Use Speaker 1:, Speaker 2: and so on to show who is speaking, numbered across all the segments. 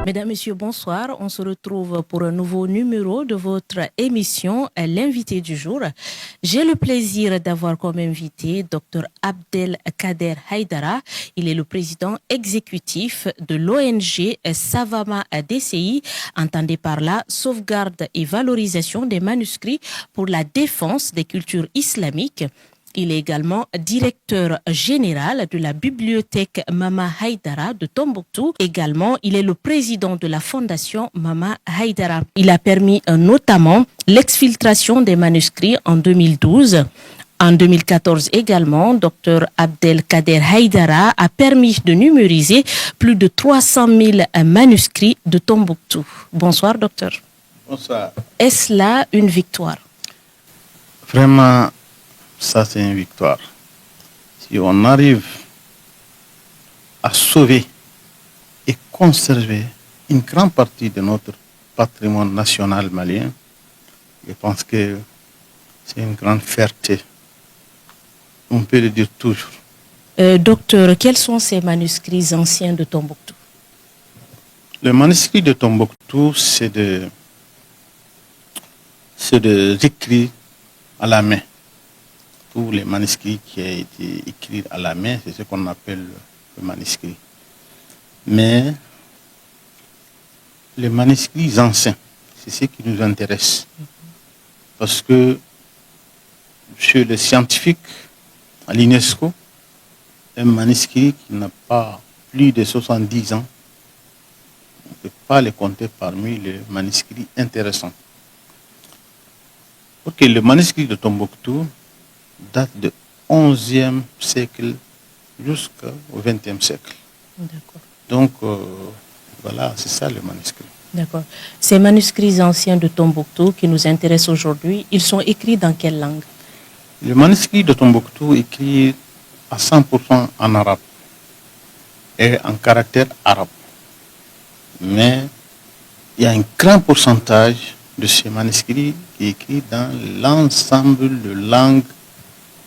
Speaker 1: Mesdames, Messieurs, bonsoir. On se retrouve pour un nouveau numéro de votre émission, l'invité du jour. J'ai le plaisir d'avoir comme invité Dr Abdelkader Haïdara. Il est le président exécutif de l'ONG Savama DCI, entendez par là sauvegarde et valorisation des manuscrits pour la défense des cultures islamiques. Il est également directeur général de la bibliothèque Mama Haïdara de Tombouctou. Également, il est le président de la fondation Mama Haïdara. Il a permis notamment l'exfiltration des manuscrits en 2012. En 2014 également, Dr Abdelkader Haïdara a permis de numériser plus de 300 000 manuscrits de Tombouctou. Bonsoir, docteur.
Speaker 2: Bonsoir.
Speaker 1: Est-ce là une victoire?
Speaker 2: Vraiment, ça c'est une victoire. Si on arrive à sauver et conserver une grande partie de notre patrimoine national malien, je pense que c'est une grande fierté. On peut le dire toujours.
Speaker 1: Docteur, quels sont ces manuscrits anciens de Tombouctou?
Speaker 2: Le manuscrit de Tombouctou, c'est des écrits à la main. Tous les manuscrits qui ont été écrits à la main, c'est ce qu'on appelle le manuscrit. Mais les manuscrits anciens, c'est ce qui nous intéresse. Parce que chez les scientifiques, à l'UNESCO, un manuscrit qui n'a pas plus de 70 ans, on ne peut pas les compter parmi les manuscrits intéressants. Ok, le manuscrit de Tombouctou date du XIe siècle jusqu'au XXe siècle.
Speaker 1: D'accord.
Speaker 2: Donc, voilà, c'est ça le manuscrit.
Speaker 1: D'accord. Ces manuscrits anciens de Tombouctou qui nous intéressent aujourd'hui, ils sont écrits dans quelle langue?
Speaker 2: Le manuscrit de Tombouctou est écrit à 100% en arabe et en caractère arabe. Mais il y a un grand pourcentage de ces manuscrits qui est écrit dans l'ensemble de langues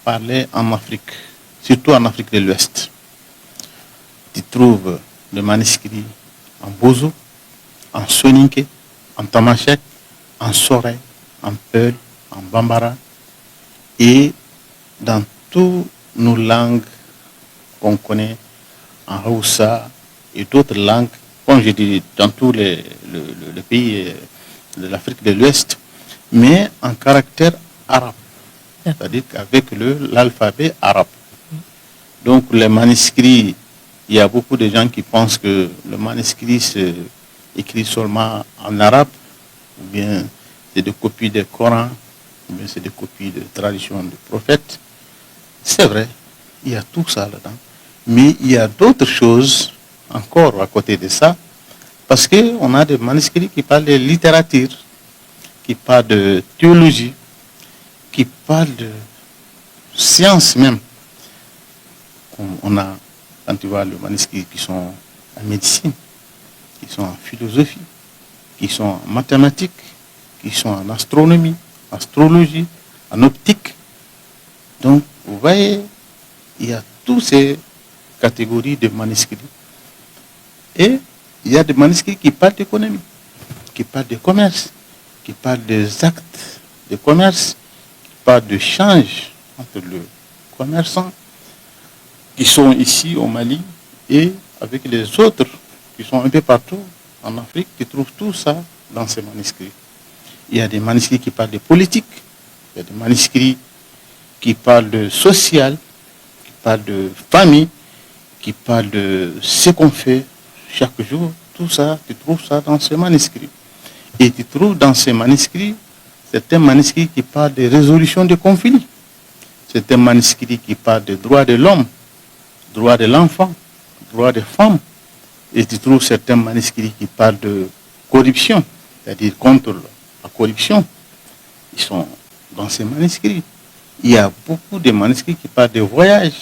Speaker 2: parlées en Afrique, surtout en Afrique de l'Ouest. Tu trouves des manuscrits en Bozo, en Soninké, en Tamashek, en Soré, en Peul, en Bambara et dans toutes nos langues qu'on connaît, en Hausa et d'autres langues, comme je dis, dans tous les pays de l'Afrique de l'Ouest, mais en caractère arabe, c'est-à-dire qu'avec l'alphabet arabe. Donc les manuscrits, il y a beaucoup de gens qui pensent que le manuscrit c'est écrit seulement en arabe, ou bien c'est des copies du Coran, ou bien c'est des copies de traditions du prophète. C'est vrai, il y a tout ça là-dedans. Mais il y a d'autres choses encore à côté de ça, parce qu'on a des manuscrits qui parlent de littérature, qui parlent de théologie, qui parlent de science même. On a, quand tu vois les manuscrits qui sont en médecine, qui sont en philosophie, qui sont en mathématiques, qui sont en astronomie, astrologie, en optique. Donc, vous voyez, il y a toutes ces catégories de manuscrits. Et il y a des manuscrits qui parlent d'économie, qui parlent de commerce, qui parlent des actes de commerce, qui parlent de change entre le commerçant, qui sont ici au Mali et avec les autres qui sont un peu partout en Afrique, qui trouvent tout ça dans ces manuscrits. Il y a des manuscrits qui parlent de politique, il y a des manuscrits qui parlent de social, qui parlent de famille, qui parlent de ce qu'on fait chaque jour. Tout ça, tu trouves ça dans ces manuscrits. Et tu trouves dans ces manuscrits certains manuscrits qui parlent de résolution de conflits, certains manuscrits qui parlent des droits de l'homme, droits de l'enfant, droits des femmes. Et tu trouves certains manuscrits qui parlent de corruption, c'est-à-dire contre la corruption. Ils sont dans ces manuscrits. Il y a beaucoup de manuscrits qui parlent de voyages,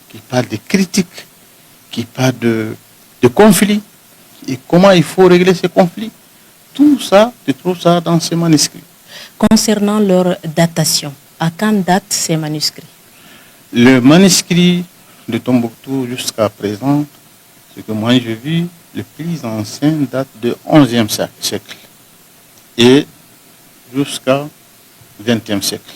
Speaker 2: qui parlent de critiques, qui parlent de conflits et comment il faut régler ces conflits. Tout ça, tu trouves ça dans ces manuscrits.
Speaker 1: Concernant leur datation, à quand datent ces manuscrits?
Speaker 2: Le manuscrit de Tombouctou jusqu'à présent, ce que moi j'ai vu, le plus ancien date du XIe siècle et jusqu'au XXe siècle.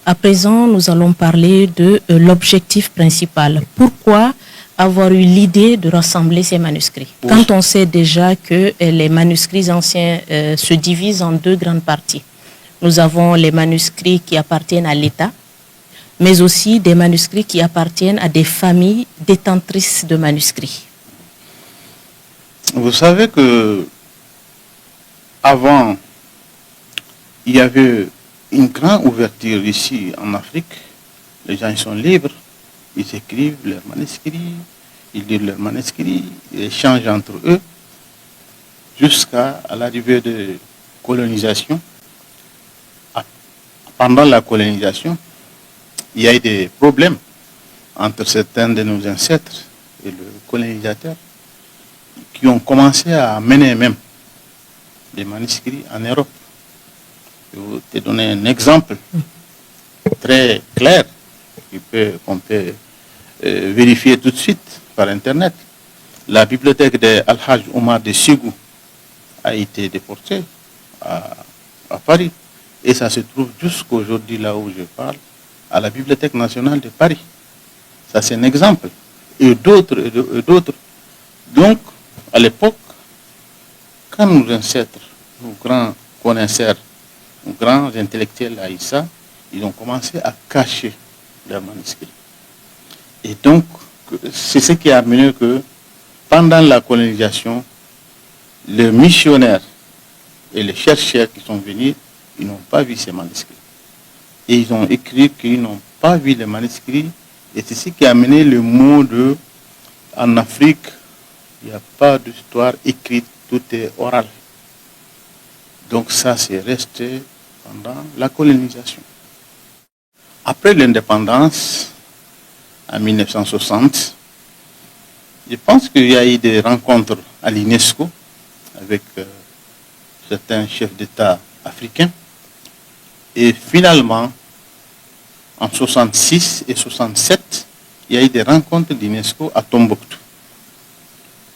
Speaker 1: À présent, nous allons parler de l'objectif principal. Pourquoi avoir eu l'idée de rassembler ces manuscrits?
Speaker 2: Oui.
Speaker 1: Quand on sait déjà que les manuscrits anciens se divisent en deux grandes parties. Nous avons les manuscrits qui appartiennent à l'État, mais aussi des manuscrits qui appartiennent à des familles détentrices de manuscrits.
Speaker 2: Vous savez que avant, il y avait une grande ouverture ici en Afrique. Les gens ils sont libres, ils écrivent leurs manuscrits, ils lisent leurs manuscrits, ils échangent entre eux jusqu'à l'arrivée de colonisation. Pendant la colonisation, il y a eu des problèmes entre certains de nos ancêtres et le colonisateur qui ont commencé à mener même des manuscrits en Europe. Je vais te donner un exemple très clair qu'on peut vérifier tout de suite par Internet. La bibliothèque de Al-Hajj Omar de Ségou a été déportée à Paris. Et ça se trouve jusqu'aujourd'hui, là où je parle, à la Bibliothèque nationale de Paris. Ça, c'est un exemple. Et d'autres, et d'autres. Donc, à l'époque, quand nos ancêtres, nos grands connaisseurs, nos grands intellectuels à Issa, ils ont commencé à cacher leurs manuscrits. Et donc, c'est ce qui a amené que, pendant la colonisation, les missionnaires et les chercheurs qui sont venus, ils n'ont pas vu ces manuscrits. Et ils ont écrit qu'ils n'ont pas vu les manuscrits. Et c'est ce qui a amené le mot de, en Afrique, il n'y a pas d'histoire écrite, tout est oral. Donc ça, c'est resté pendant la colonisation. Après l'indépendance, en 1960, je pense qu'il y a eu des rencontres à l'UNESCO avec certains chefs d'État africains. Et finalement, en 66 et 67, il y a eu des rencontres d'UNESCO à Tombouctou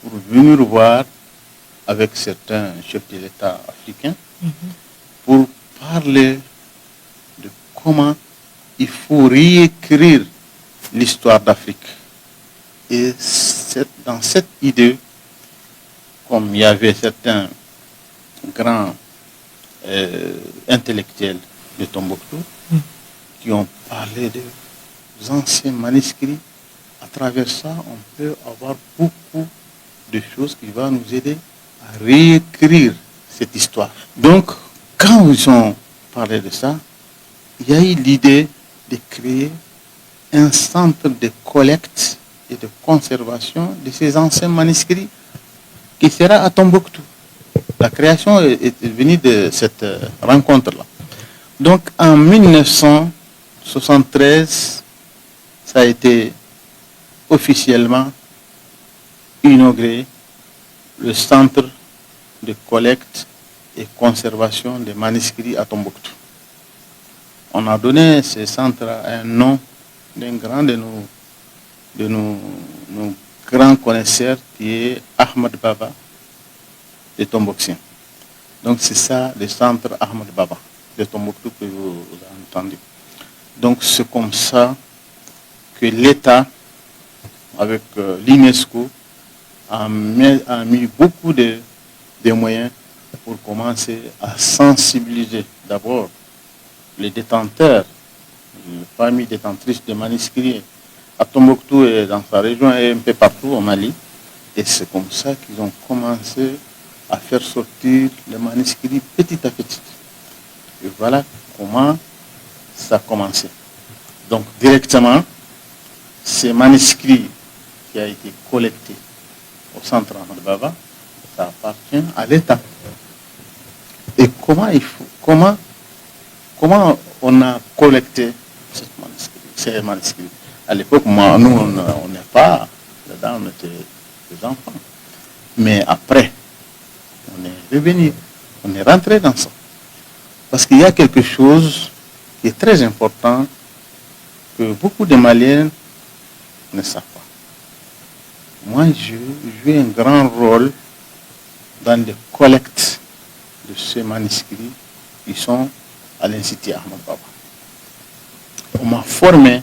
Speaker 2: pour venir voir avec certains chefs de l'État africains pour parler de comment il faut réécrire l'histoire d'Afrique. Et dans cette idée, comme il y avait certains grands intellectuels de Tombouctou qui ont parlé des anciens manuscrits. À travers ça, on peut avoir beaucoup de choses qui vont nous aider à réécrire cette histoire. Donc, quand ils ont parlé de ça, il y a eu l'idée de créer un centre de collecte et de conservation de ces anciens manuscrits qui sera à Tombouctou. La création est venue de cette rencontre-là. Donc en 1973, ça a été officiellement inauguré le centre de collecte et conservation des manuscrits à Tombouctou. On a donné ce centre un nom d'un grand de nos grands connaisseurs qui est Ahmad Baba de Tombouctou. Donc c'est ça le centre Ahmad Baba de Tombouctou que vous avez entendu. Donc c'est comme ça que l'État, avec l'UNESCO, a mis beaucoup de moyens pour commencer à sensibiliser d'abord les détenteurs, les familles détentrices de manuscrits à Tombouctou et dans sa région et un peu partout au Mali. Et c'est comme ça qu'ils ont commencé à faire sortir les manuscrits petit à petit. Et voilà comment ça a commencé. Donc directement, ces manuscrits qui a été collecté au centre Ahmad Baba, ça appartient à l'État. Et comment on a collecté ces manuscrits? À l'époque, nous, on n'est pas dedans, on était des enfants. Mais après, on est revenu, on est rentré dans ça. Parce qu'il y a quelque chose qui est très important que beaucoup de Maliens ne savent pas. moi, je joue un grand rôle dans les collectes de ces manuscrits qui sont à l'Institut Ahmad Baba. On m'a formé,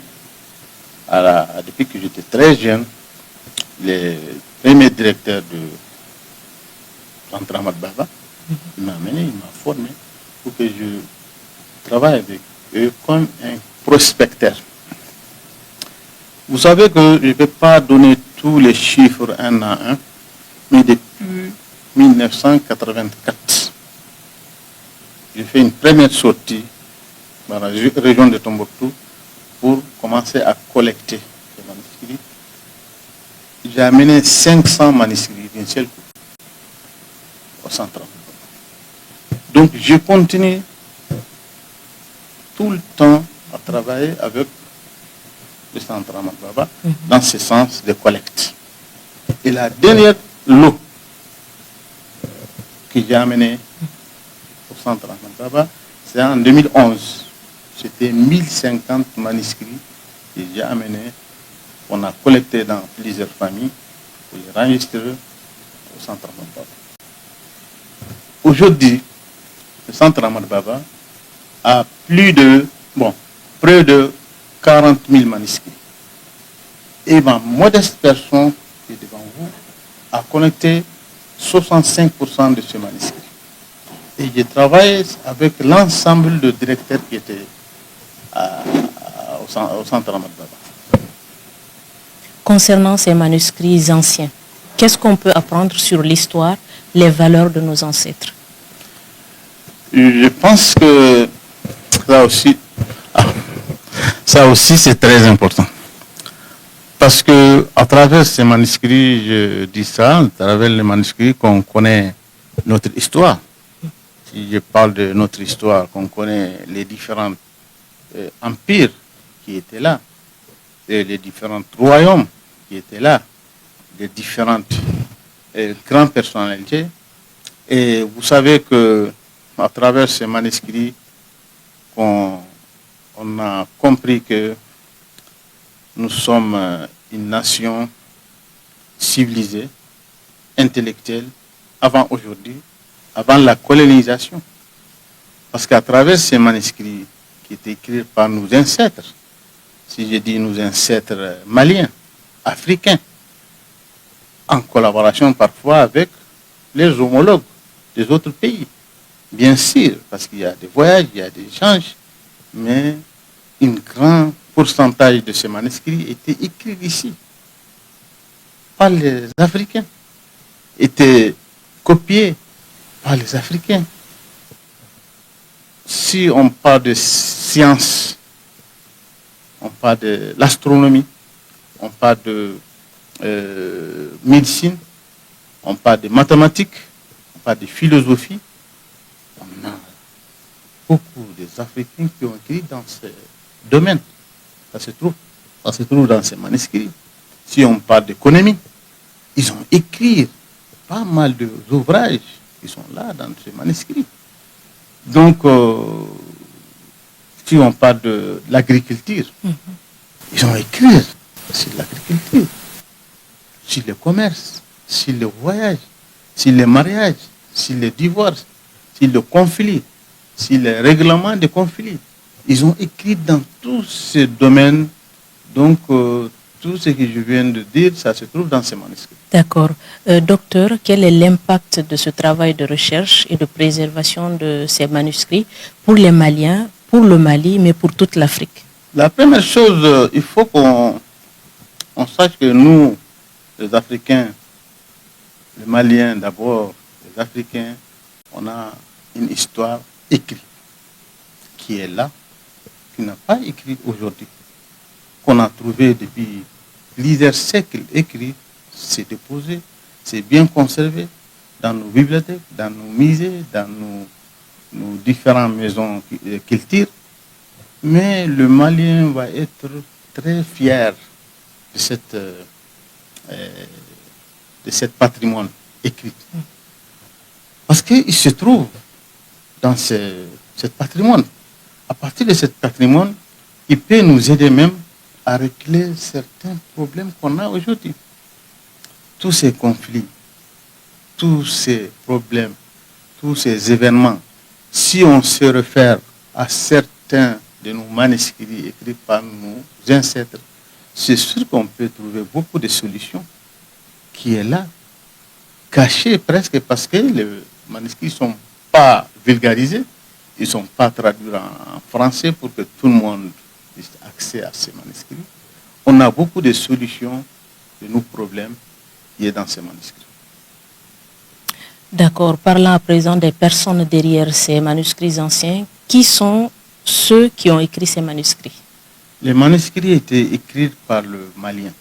Speaker 2: depuis que j'étais très jeune, le premier directeur de Centre Ahmad Baba, il m'a amené, il m'a formé pour que je travaille avec eux comme un prospecteur. Vous savez que je ne vais pas donner tous les chiffres un à un, mais depuis 1984, j'ai fait une première sortie dans la région de Tombouctou pour commencer à collecter les manuscrits. J'ai amené 500 manuscrits d'une seule coup au centre. Donc je continue tout le temps à travailler avec le centre Ahmad Baba dans ce sens de collecte. Et la dernière lot que j'ai amené au centre Ahmad Baba, c'est en 2011. C'était 1050 manuscrits que j'ai amenés, qu'on a collectés dans plusieurs familles pour les enregistrer au centre Ahmad Baba. Aujourd'hui, le centre Ahmad Baba a près de 40 000 manuscrits. Et ma modeste personne qui est devant vous a connecté 65% de ces manuscrits. Et je travaille avec l'ensemble de directeurs qui étaient au centre Ahmad Baba.
Speaker 1: Concernant ces manuscrits anciens, qu'est-ce qu'on peut apprendre sur l'histoire, les valeurs de nos ancêtres?
Speaker 2: Je pense que ça aussi c'est très important. Parce que à travers ces manuscrits, je dis ça, à travers les manuscrits qu'on connaît notre histoire. Si je parle de notre histoire, qu'on connaît les différents empires qui étaient là, et les différents royaumes qui étaient là, les différentes grandes personnalités. Et vous savez que à travers ces manuscrits, on a compris que nous sommes une nation civilisée, intellectuelle, avant aujourd'hui, avant la colonisation. Parce qu'à travers ces manuscrits qui étaient écrits par nos ancêtres, si je dis nos ancêtres maliens, africains, en collaboration parfois avec les homologues des autres pays, bien sûr, parce qu'il y a des voyages, il y a des échanges, mais un grand pourcentage de ces manuscrits étaient écrits ici par les Africains, étaient copiés par les Africains. Si on parle de science, on parle de l'astronomie, on parle de médecine, on parle de mathématiques, on parle de philosophie, on a beaucoup des Africains qui ont écrit dans ce domaine. Ça se trouve dans ces manuscrits. Si on parle d'économie, ils ont écrit pas mal d'ouvrages qui sont là dans ces manuscrits. Donc, si on parle de l'agriculture, ils ont écrit sur l'agriculture, sur le commerce, sur le voyage, sur le mariage, sur le divorce, sur le conflit, sur le règlement des conflits. Ils ont écrit dans tous ces domaines. Donc, tout ce que je viens de dire, ça se trouve dans ces manuscrits.
Speaker 1: D'accord. Docteur, quel est l'impact de ce travail de recherche et de préservation de ces manuscrits pour les Maliens, pour le Mali, mais pour toute l'Afrique?
Speaker 2: La première chose, il faut qu'on sache que nous, les Africains, les Maliens d'abord, les Africains, on a une histoire écrite qui est là, qui n'a pas écrit aujourd'hui, qu'on a trouvé depuis plusieurs siècles écrit, c'est déposé, c'est bien conservé dans nos bibliothèques, dans nos musées, dans nos différentes maisons culture. Mais le Malien va être très fier de cette patrimoine écrit. Parce qu'il se trouve dans ce patrimoine. À partir de ce patrimoine, il peut nous aider même à régler certains problèmes qu'on a aujourd'hui. tous ces conflits, tous ces problèmes, tous ces événements, si on se réfère à certains de nos manuscrits écrits par nos ancêtres, c'est sûr qu'on peut trouver beaucoup de solutions qui est là, cachées presque parce que les manuscrits ne sont pas vulgarisés, ils ne sont pas traduits en français pour que tout le monde ait accès à ces manuscrits. On a beaucoup de solutions de nos problèmes qui est dans ces manuscrits.
Speaker 1: D'accord. Parlant à présent des personnes derrière ces manuscrits anciens, qui sont ceux qui ont écrit ces manuscrits?
Speaker 2: Les manuscrits étaient écrits par le Malien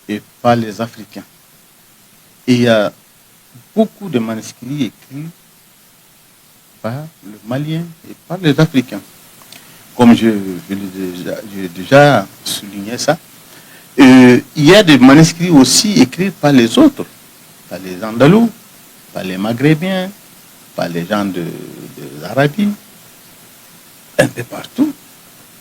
Speaker 2: et par les Africains. Et il y a beaucoup de manuscrits écrits par le Malien et par les Africains. Comme je l'ai déjà souligné ça. Il y a des manuscrits aussi écrits par les autres, par les Andalous, par les Maghrébiens, par les gens de l'Arabie, un peu partout.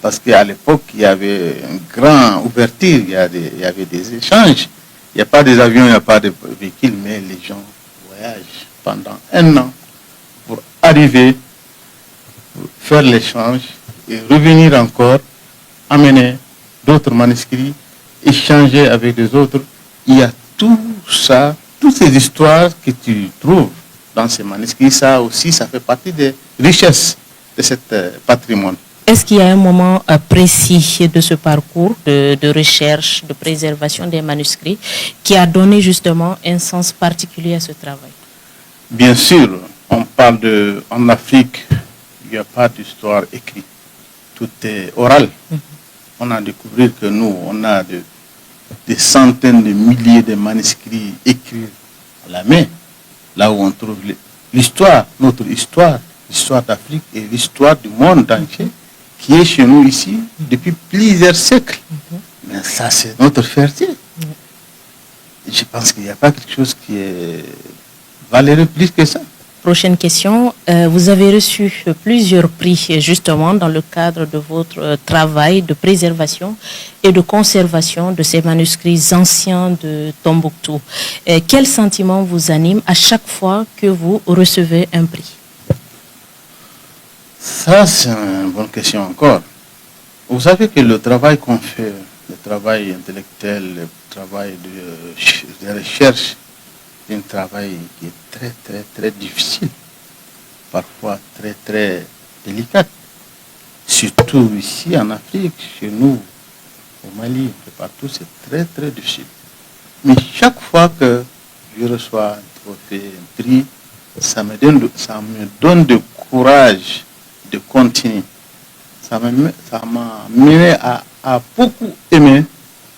Speaker 2: Parce qu'à l'époque, il y avait une grande ouverture, il y avait des échanges. Il n'y a pas des avions, il n'y a pas de véhicules, mais les gens voyagent pendant un an pour arriver, pour faire l'échange et revenir encore, amener d'autres manuscrits, échanger avec les autres. Il y a tout ça, toutes ces histoires que tu trouves dans ces manuscrits, ça aussi, ça fait partie des richesses de ce patrimoine.
Speaker 1: Est-ce qu'il y a un moment précis de ce parcours de recherche, de préservation des manuscrits qui a donné justement un sens particulier à ce travail?
Speaker 2: Bien sûr, on parle en Afrique, il n'y a pas d'histoire écrite. Tout est oral. On a découvert que nous, on a des centaines de milliers de manuscrits écrits à la main, là où on trouve l'histoire, notre histoire, l'histoire d'Afrique et l'histoire du monde entier, qui est chez nous ici depuis plusieurs siècles. Mais ça, c'est notre fierté. Je pense qu'il n'y a pas quelque chose qui est valeureux plus que ça.
Speaker 1: Prochaine question. Vous avez reçu plusieurs prix justement dans le cadre de votre travail de préservation et de conservation de ces manuscrits anciens de Tombouctou. Quel sentiment vous anime à chaque fois que vous recevez un prix?
Speaker 2: Ça, c'est une bonne question encore. Vous savez que le travail qu'on fait, le travail intellectuel, le travail de recherche, c'est un travail qui est très, très, très difficile, parfois très, très délicat. Surtout ici en Afrique, chez nous, au Mali, et partout, c'est très, très difficile. Mais chaque fois que je reçois un trophée, un prix, ça me donne du courage de continuer. Ça m'a mené à beaucoup aimer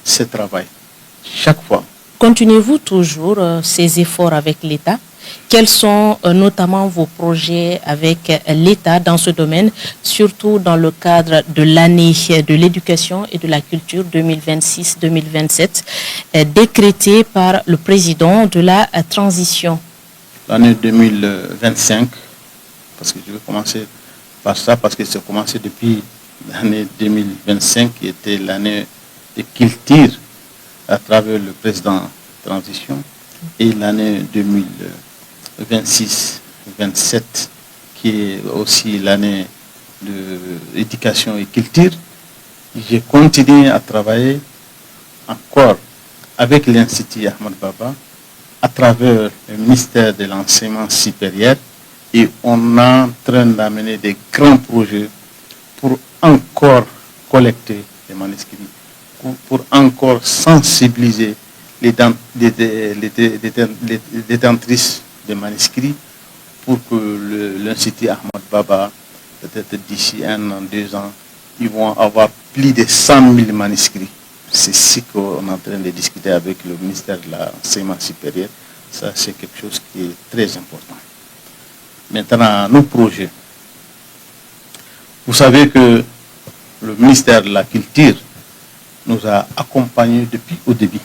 Speaker 2: ce travail, chaque fois.
Speaker 1: Continuez-vous toujours ces efforts avec l'État? Quels sont notamment vos projets avec l'État dans ce domaine, surtout dans le cadre de l'année de l'éducation et de la culture 2026-2027, décrétée par le président de la transition?
Speaker 2: L'année 2025, parce que je vais commencer par ça, parce que c'est commencé depuis l'année 2025, qui était l'année de culture à travers le président de transition, et l'année 2026-27, qui est aussi l'année de l'éducation et culture. J'ai continué à travailler encore avec l'Institut Ahmad Baba, à travers le ministère de l'Enseignement supérieur, et on est en train d'amener des grands projets pour encore collecter les manuscrits, pour encore sensibiliser les détentrices de manuscrits, pour que l'Institut Ahmad Baba, peut-être d'ici 1 an, 2 ans, ils vont avoir plus de 100 000 manuscrits. C'est ce qu'on est en train de discuter avec le ministère de l'Enseignement supérieur. Ça, c'est quelque chose qui est très important. Maintenant, nos projets. Vous savez que le ministère de la Culture nous a accompagnés depuis au début,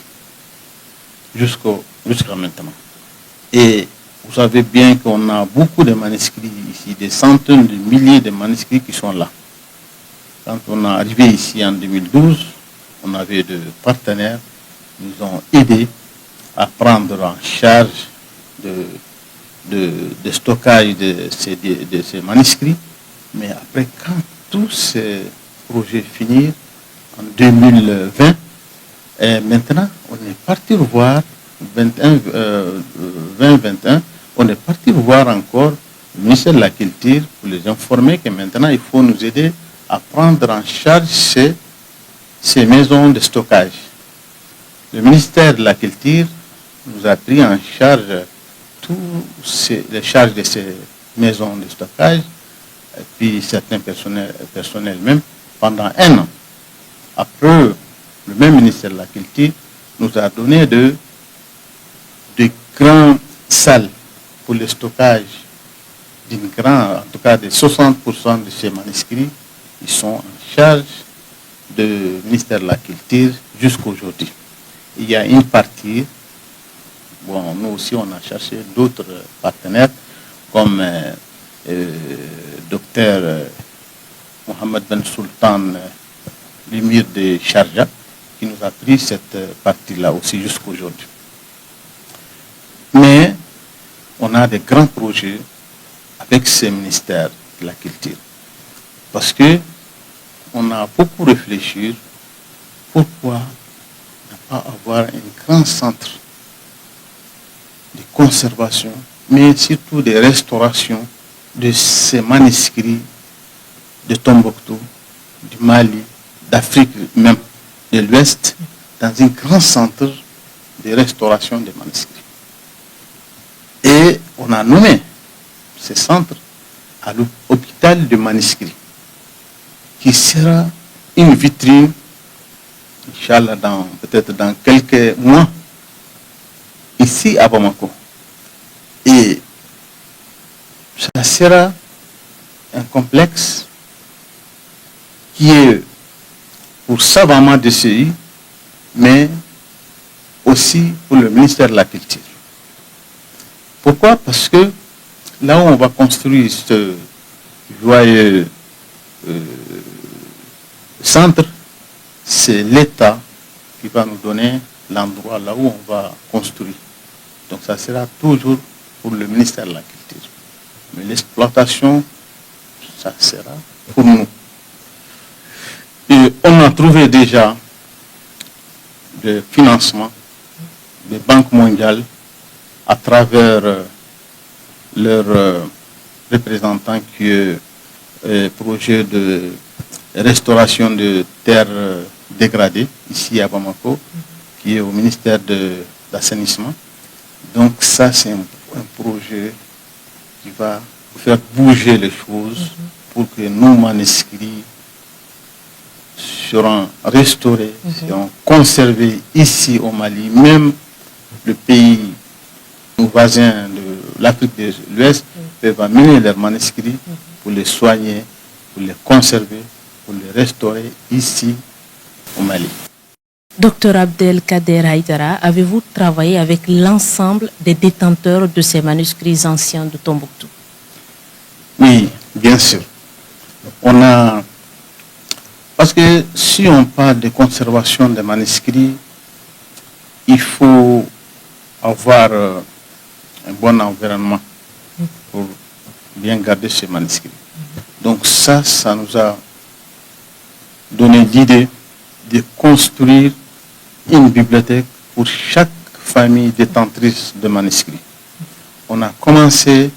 Speaker 2: jusqu'à maintenant. Et vous savez bien qu'on a beaucoup de manuscrits ici, des centaines de milliers de manuscrits qui sont là. Quand on est arrivé ici en 2012, on avait des partenaires qui nous ont aidés à prendre en charge de stockage de ces manuscrits. Mais après, quand tous ces projets finirent en 2020, et maintenant, on est parti voir 2021, on est parti voir encore le ministère de la Culture pour les informer que maintenant, il faut nous aider à prendre en charge ces maisons de stockage. Le ministère de la Culture nous a pris en charge toutes les charges de ces maisons de stockage, et puis certains personnels même, pendant 1 an. Après, le même ministère de la Culture nous a donné de grandes salles pour le stockage en tout cas de 60% de ces manuscrits, ils sont en charge du ministère de la Culture jusqu'aujourd'hui. Il y a une partie, bon, nous aussi on a cherché d'autres partenaires comme docteur Mohamed Ben Sultan l'émir de Sharjah, qui nous a pris cette partie-là aussi jusqu'aujourd'hui. Mais on a des grands projets avec ce ministère de la Culture. Parce que on a beaucoup réfléchi pourquoi ne pas avoir un grand centre de conservation, mais surtout de restauration de ces manuscrits de Tombouctou, du Mali, d'Afrique même de l'Ouest, dans un grand centre de restauration des manuscrits. Et on a nommé ce centre à l'hôpital de manuscrits, qui sera une vitrine, Inch'Allah, peut-être dans quelques mois, ici à Bamako. Et ça sera un complexe qui est pour savamment DCI, mais aussi pour le ministère de la Culture. Pourquoi? Parce que là où on va construire ce joyeux centre, c'est l'État qui va nous donner l'endroit là où on va construire. Donc ça sera toujours pour le ministère de la Culture. Mais l'exploitation, ça sera pour nous. Et on a trouvé déjà des financements des banques mondiales à travers leurs représentants qui est projet de restauration de terres dégradées ici à Bamako, qui est au ministère de l'assainissement. Donc ça, c'est un projet qui va faire bouger les choses pour que nos manuscrits seront restaurés, seront conservés ici au Mali, même le pays, nos voisins de l'Afrique de l'Ouest peuvent amener leurs manuscrits pour les soigner, pour les conserver, pour les restaurer ici au Mali.
Speaker 1: Docteur Abdelkader Haïdara, avez-vous travaillé avec l'ensemble des détenteurs de ces manuscrits anciens de Tombouctou?
Speaker 2: Oui, bien sûr. Parce que si on parle de conservation des manuscrits, il faut avoir un bon environnement pour bien garder ces manuscrits. Donc ça nous a donné l'idée de construire une bibliothèque pour chaque famille détentrice de manuscrits. On a commencé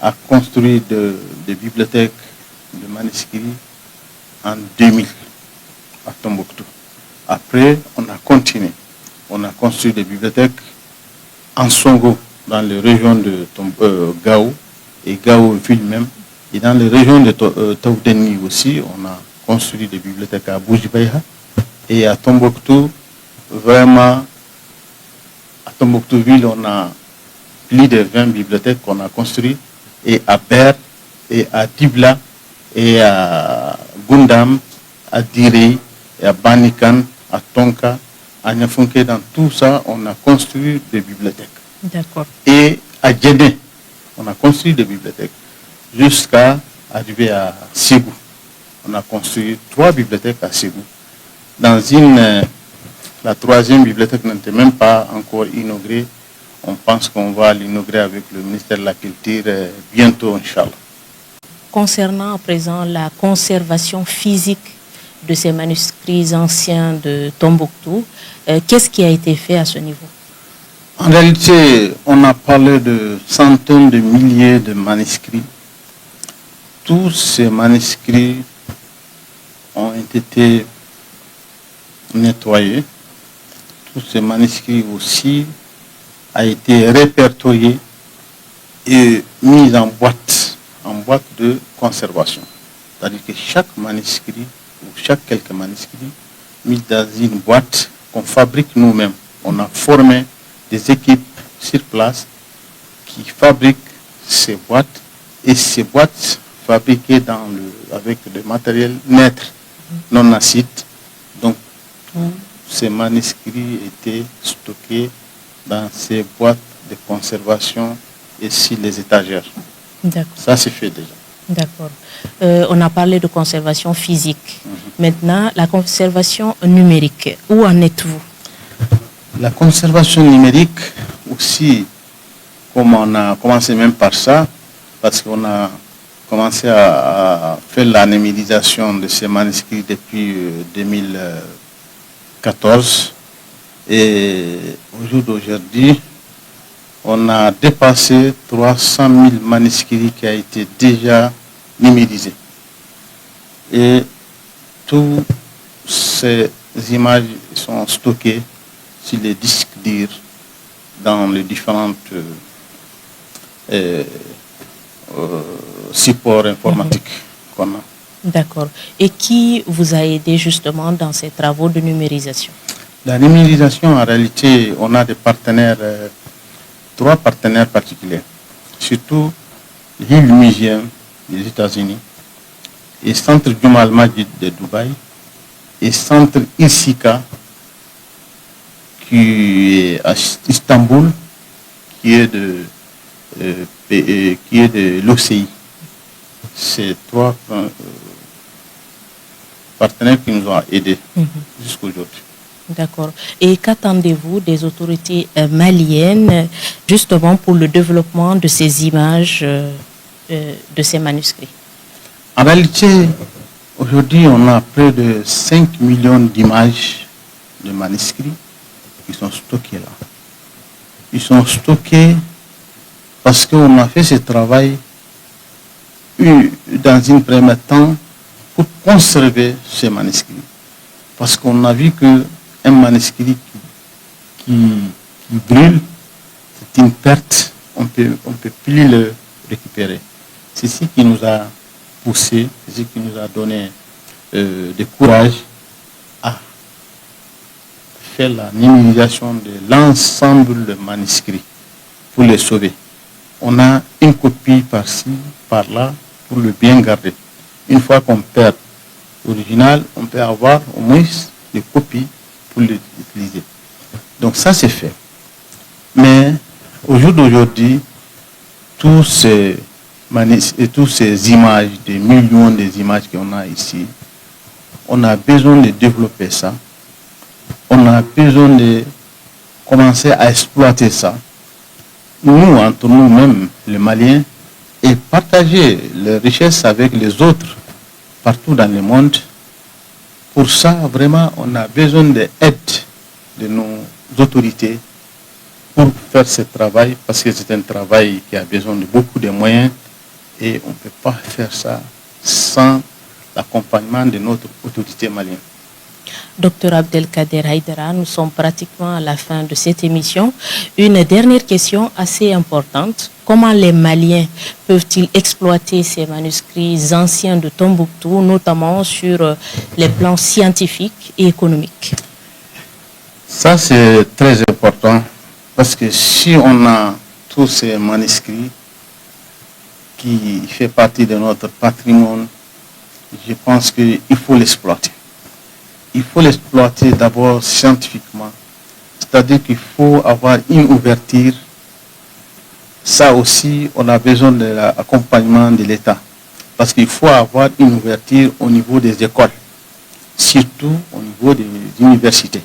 Speaker 2: à construire des bibliothèques de manuscrits en 2000 à Tombouctou. Après, on a continué. On a construit des bibliothèques en Songo, dans les régions de Gao et Gao ville même. Et dans les régions de Taoudeni aussi, on a construit des bibliothèques à Boujibaya. Et à Tombouctou, vraiment, à Tombouctou ville, on a plus de 20 bibliothèques qu'on a construites. Et à Ber, et à Dibla, et à Gundam, à Direi, et à Banikan, à Tonka, à Nyafunke, dans tout ça, on a construit des bibliothèques.
Speaker 1: D'accord.
Speaker 2: Et à Djedé, on a construit des bibliothèques jusqu'à arriver à Ségou. On a construit 3 bibliothèques à Ségou. Dans une La troisième bibliothèque n'était même pas encore inaugurée. On pense qu'on va l'inaugurer avec le ministère de la Culture bientôt, Inch'Allah.
Speaker 1: Concernant à présent la conservation physique de ces manuscrits anciens de Tombouctou, qu'est-ce qui a été fait à ce niveau?
Speaker 2: En réalité, on a parlé de centaines de milliers de manuscrits. Tous ces manuscrits ont été nettoyés. Tous ces manuscrits aussi ont été répertoriés et mis en boîte de conservation. C'est-à-dire que chaque manuscrit, ou quelques manuscrits, mis dans une boîte qu'on fabrique nous-mêmes. On a formé des équipes sur place qui fabriquent ces boîtes, et ces boîtes fabriquées avec des matériels neutres, non acides. Donc tous ces manuscrits étaient stockés dans ces boîtes de conservation et sur les étagères. Ça c'est fait déjà.
Speaker 1: D'accord. On a parlé de conservation physique. Maintenant, la conservation numérique, où en êtes-vous?
Speaker 2: La conservation numérique aussi, comme on a commencé même par ça, parce qu'on a commencé à faire la numérisation de ces manuscrits depuis 2014. Et au jour d'aujourd'hui, on a dépassé 300 000 manuscrits qui ont été déjà numérisés. Et toutes ces images sont stockées sur les disques durs dans les différents supports informatiques qu'on a.
Speaker 1: D'accord. Et qui vous a aidé justement dans ces travaux de numérisation?
Speaker 2: La numérisation, en réalité, on a des partenaires, 3 partenaires particuliers. Surtout l'Hill Museum des États-Unis, et Centre Jumal Majid de Dubaï, et Centre Isika qui est à Istanbul, qui est de l'OCI. C'est 3 partenaires qui nous ont aidés jusqu'à aujourd'hui.
Speaker 1: D'accord. Et qu'attendez-vous des autorités maliennes justement pour le développement de ces images, de ces manuscrits?
Speaker 2: En réalité, aujourd'hui, on a près de 5 millions d'images de manuscrits qui sont stockés là. Ils sont stockés parce qu'on a fait ce travail dans un premier temps pour conserver ces manuscrits. Parce qu'on a vu qu'un manuscrit qui brûle, c'est une perte, on peut plus le récupérer. C'est ce qui nous a poussé, c'est ce qui nous a donné du courage à faire la numérisation de l'ensemble des manuscrits pour les sauver. On a une copie par-ci, par-là, pour le bien garder. Une fois qu'on perd l'original, on peut avoir au moins des copies pour l'utiliser. Donc ça c'est fait. Mais au jour d'aujourd'hui, toutes ces images, des millions d'images qu'on a ici, on a besoin de développer ça. On a besoin de commencer à exploiter ça. Nous, entre nous-mêmes, les Maliens, et partager les richesses avec les autres partout dans le monde. Pour ça, vraiment, on a besoin de l'aide de nos autorités pour faire ce travail, parce que c'est un travail qui a besoin de beaucoup de moyens et on ne peut pas faire ça sans l'accompagnement de notre autorité malienne.
Speaker 1: Docteur Abdelkader Haïdara, nous sommes pratiquement à la fin de cette émission. Une dernière question assez importante. Comment les Maliens peuvent-ils exploiter ces manuscrits anciens de Tombouctou, notamment sur les plans scientifiques et économiques?
Speaker 2: Ça, c'est très important, parce que si on a tous ces manuscrits qui font partie de notre patrimoine, je pense qu'il faut l'exploiter. Il faut l'exploiter d'abord scientifiquement, c'est-à-dire qu'il faut avoir une ouverture. Ça aussi, on a besoin de l'accompagnement de l'État, parce qu'il faut avoir une ouverture au niveau des écoles, surtout au niveau des universités.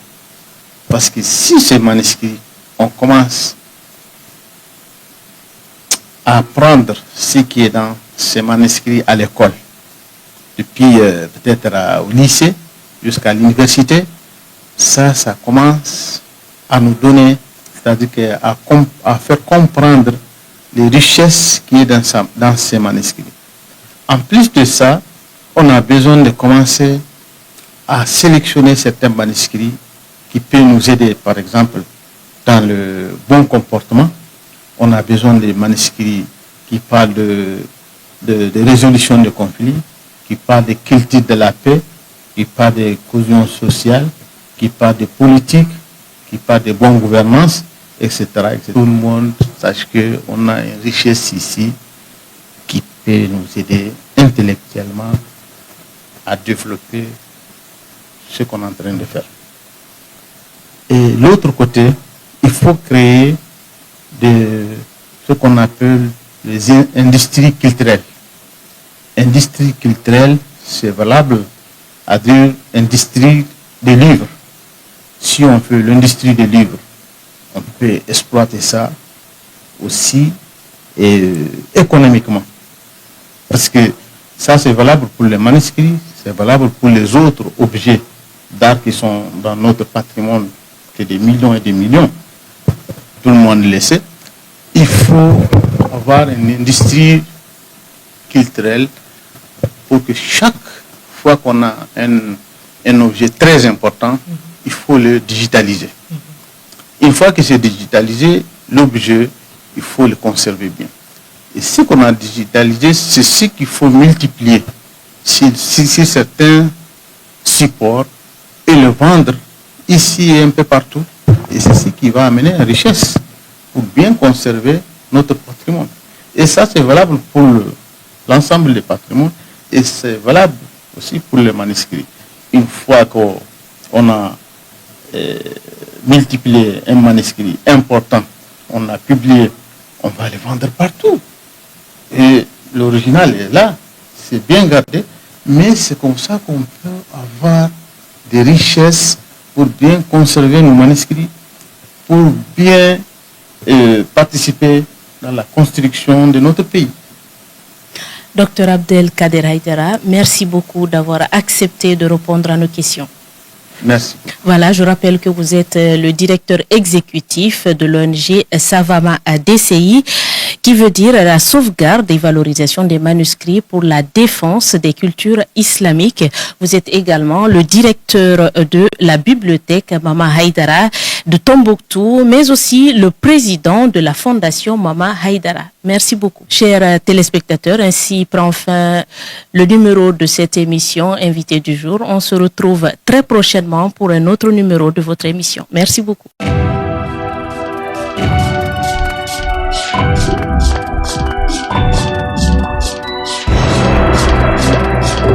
Speaker 2: Parce que si ces manuscrits, on commence à apprendre ce qui est dans ces manuscrits à l'école, depuis peut-être au lycée jusqu'à l'université, ça commence à nous donner, c'est-à-dire à faire comprendre les richesses qui sont dans ces manuscrits. En plus de ça, on a besoin de commencer à sélectionner certains manuscrits qui peuvent nous aider, par exemple, dans le bon comportement. On a besoin de manuscrits qui parlent de résolution de conflits, qui parlent de culture de la paix, qui parlent de cohésion sociale, qui parlent de politique, qui parlent de bonne gouvernance, etc. etc. Tout le monde sache qu'on a une richesse ici qui peut nous aider intellectuellement à développer ce qu'on est en train de faire. Et l'autre côté, il faut créer ce qu'on appelle les industries culturelles. Industrie culturelle, c'est valable à dire industrie des livres. Si on fait l'industrie des livres, on peut exploiter ça aussi économiquement. Parce que ça, c'est valable pour les manuscrits, c'est valable pour les autres objets d'art qui sont dans notre patrimoine, qui est des millions et des millions. Tout le monde le sait. Il faut avoir une industrie culturelle pour que chaque fois qu'on a un objet très important, il faut le digitaliser. Une fois que c'est digitalisé, l'objet, il faut le conserver bien. Et ce qu'on a digitalisé, c'est ce qu'il faut multiplier sur certains supports et le vendre ici et un peu partout. Et c'est ce qui va amener une richesse pour bien conserver notre patrimoine. Et ça, c'est valable pour l'ensemble des patrimoines et c'est valable aussi pour les manuscrits. Une fois qu'on a multiplié un manuscrit important, on a publié, on va le vendre partout. Et l'original est là, c'est bien gardé, mais c'est comme ça qu'on peut avoir des richesses pour bien conserver nos manuscrits, pour bien participer dans la construction de notre pays.
Speaker 1: Dr Abdelkader Haïdara, merci beaucoup d'avoir accepté de répondre à nos questions.
Speaker 2: Merci.
Speaker 1: Voilà, je rappelle que vous êtes le directeur exécutif de l'ONG Savama DCI, qui veut dire la sauvegarde et valorisation des manuscrits pour la défense des cultures islamiques. Vous êtes également le directeur de la bibliothèque Mama Haïdara de Tombouctou, mais aussi le président de la fondation Mama Haïdara. Merci beaucoup. Chers téléspectateurs, ainsi prend fin le numéro de cette émission Invité du jour. On se retrouve très prochainement pour un autre numéro de votre émission. Merci beaucoup.